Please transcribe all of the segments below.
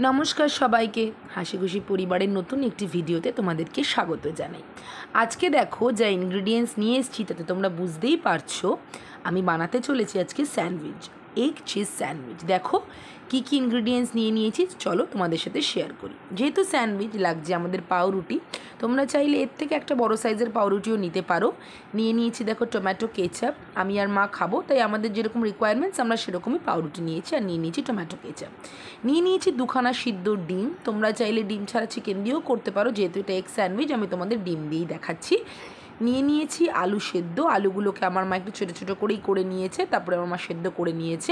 নমস্কার সবাইকে, হাসিখুশি পরিবারের নতুন একটি ভিডিওতে তোমাদেরকে স্বাগত জানাই। আজকে দেখো যা ইনগ্রিডিয়েন্টস নিয়ে এসেছি তাতে তোমরা বুঝতেই পারছো আমি বানাতে চলেছি আজকে স্যান্ডউইচ, এগ চিজ স্যান্ডউইচ। দেখো কী কী ইনগ্রিডিয়েন্টস নিয়ে নিয়েছি, চলো তোমাদের সাথে শেয়ার করি। যেহেতু স্যান্ডউইচ লাগছে আমাদের পাউরুটি, তোমরা চাইলে এর থেকে একটা বড় সাইজের পাউরুটিও নিতে পারো। নিয়ে নিয়েছি দেখো টমেটো কেচাপ, আমি আর মা খাবো তাই আমাদের যেরকম রিকোয়ারমেন্টস আমরা সেরকমই পাউরুটি নিয়েছি, আর নিয়ে নিয়েছি টমেটো কেচাপ। নিয়ে নিয়েছি দুখানা সিদ্ধ ডিম, তোমরা চাইলে ডিম ছাড়া চিকেন দিয়েও করতে পারো, যেহেতু এটা এগ স্যান্ডউইচ আমি তোমাদের ডিম দিয়েই দেখাচ্ছি। নিয়ে নিয়েছি আলু সেদ্ধ, আলুগুলোকে আমার মা একটু ছোটো ছোটো করেই করে নিয়েছে, তারপরে আমার মা সেদ্ধ করে নিয়েছে।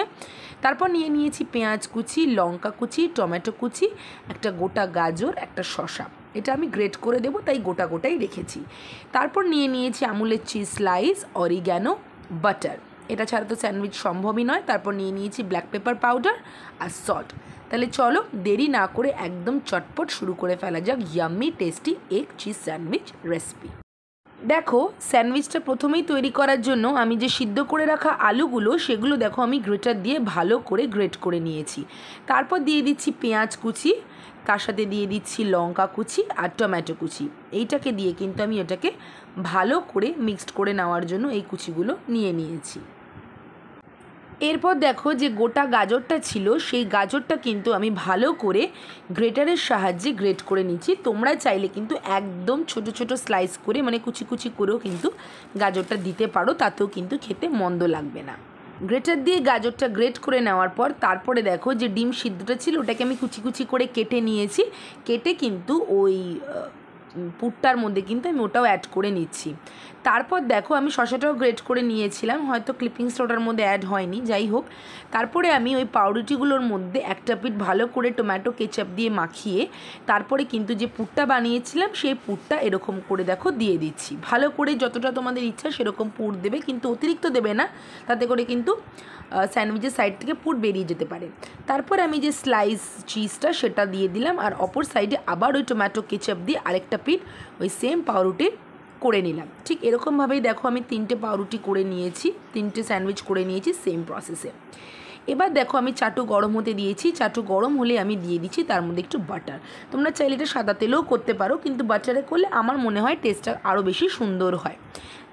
তারপর নিয়ে নিয়েছি পেঁয়াজ কুচি, লঙ্কা কুচি, টমেটো কুচি, একটা গোটা গাজর, একটা শসা। এটা আমি গ্রেট করে দেবো তাই গোটা গোটাই রেখেছি। তারপর নিয়ে নিয়েছি আমুলের চিজ স্লাইস, অরিগ্যানো, বাটার। এটা ছাড়া তো স্যান্ডউইচ সম্ভবই নয়। তারপর নিয়ে নিয়েছি ব্ল্যাক পেপার পাউডার আর সল্ট। তাহলে চলো দেরি না করে একদম চটপট শুরু করে ফেলা যাক yummy tasty egg cheese sandwich recipe. দেখো স্যান্ডউইচটা প্রথমেই তৈরি করার জন্য আমি যে সিদ্ধ করে রাখা আলুগুলো সেগুলো দেখো আমি গ্রেটার দিয়ে ভালো করে গ্রেট করে নিয়েছি। তারপর দিয়ে দিচ্ছি পেঁয়াজ কুচি, তার সাথে দিয়ে দিচ্ছি লঙ্কা কুচি আর টমেটো কুচি। এইটাকে দিয়ে কিন্তু আমি এটাকে ভালো করে মিক্সড করে নেওয়ার জন্য এই কুচিগুলো নিয়ে নিয়েছি। এরপর দেখো যে গোটা গাজরটা ছিল সেই গাজরটা কিন্তু আমি ভালো করে গ্রেটারের সাহায্যে গ্রেট করে নিচ্ছি। তোমরা চাইলে কিন্তু একদম ছোট ছোট স্লাইস করে মানে কুচি কুচি করেও কিন্তু গাজরটা দিতে পারো, তাতেও কিন্তু খেতে মন্দ লাগবে না। গ্রেটার দিয়ে গাজরটা গ্রেট করে নেওয়ার পর তারপরে দেখো যে ডিম সিদ্ধটা ছিল ওটাকে আমি কুচি কুচি করে কেটে নিয়েছি। কেটে কিন্তু ওই পুরটার মধ্যে কিন্তু আমি ওটাও অ্যাড করে নিচ্ছি। তারপর দেখো আমি শসাটাও গ্রেট করে নিয়েছিলাম, হয়তো ক্লিপিংসটা ওটার মধ্যে অ্যাড হয়নি, যাই হোক। তারপরে আমি ওই পাউরুটিগুলোর মধ্যে একটা পিঠ ভালো করে টমেটো কেচাপ দিয়ে মাখিয়ে তারপরে কিন্তু যে পুরটা বানিয়েছিলাম সেই পুরটা এরকম করে দেখো দিয়ে দিচ্ছি। ভালো করে যতটা তোমাদের ইচ্ছা সেরকম পুর দেবে, কিন্তু অতিরিক্ত দেবে না, তাতে করে কিন্তু স্যান্ডউইচের সাইড থেকে পুর বেরিয়ে যেতে পারে। তারপর আমি যে স্লাইস চিজটা সেটা দিয়ে দিলাম, আর অপর সাইডে আবার ওই টমেটো কেচাপ দিয়ে আরেকটা পিঠ ওই সেম পাউরুটি করে নিলাম। ঠিক এরকমভাবেই দেখো আমি 3টে পাউরুটি করে নিয়েছি, 3টে স্যান্ডউইচ করে নিয়েছি সেম প্রসেসে। এবার দেখো আমি চাটু গরম হতে দিয়েছি, চাটু গরম হলে আমি দিয়ে দিচ্ছি তার মধ্যে একটু বাটার। তোমরা চাইলে এটা সাদা তেলেও করতে পারো, কিন্তু বাটারে করলে আমার মনে হয় টেস্টটা আরও বেশি সুন্দর হয়।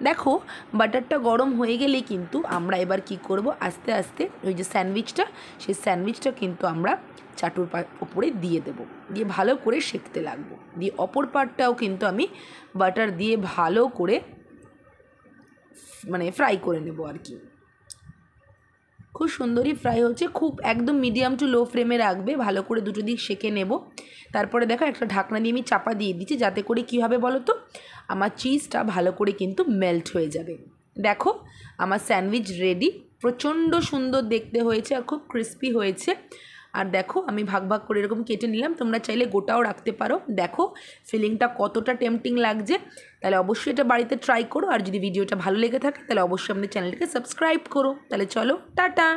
দেখো বাটারটা গরম হয়ে গেলে কিন্তু আমরা এবার কি করব, আস্তে আস্তে ওই যে স্যান্ডউইচটা সেই স্যান্ডউইচটা কিন্তু আমরা চাটুর উপরে দিয়ে দেবো, দিয়ে ভালো করে সেঁকতে লাগবো। দিয়ে অপর পার্টটাও কিন্তু আমি বাটার দিয়ে ভালো করে মানে ফ্রাই করে নেবো আর কি। খুব সুন্দরই ফ্রাই হচ্ছে, খুব একদম মিডিয়াম টু লো ফ্লেমে রাখবে, ভালো করে দুটো দিক সেঁকে নেব। তারপরে দেখো একটা ঢাকনা দিয়ে আমি চাপা দিয়ে দিচ্ছি, যাতে করে কী হবে বলো তো, আমার চিজটা ভালো করে কিন্তু মেল্ট হয়ে যাবে। দেখো আমার স্যান্ডউইচ রেডি, প্রচণ্ড সুন্দর দেখতে হয়েছে আর খুব ক্রিস্পি হয়েছে। আর দেখো আমি ভাগ ভাগ করে এরকম কেটে নিলাম, তোমরা চাইলে গোটাও রাখতে পারো। দেখো ফিলিংটা কতটা টেম্পটিং লাগছে, তাহলে অবশ্যই এটা বাড়িতে ট্রাই করো। আর যদি ভিডিওটা ভালো লেগে থাকে তাহলে অবশ্যই আমাদের চ্যানেলটাকে সাবস্ক্রাইব করো। তাহলে চলো টাটা।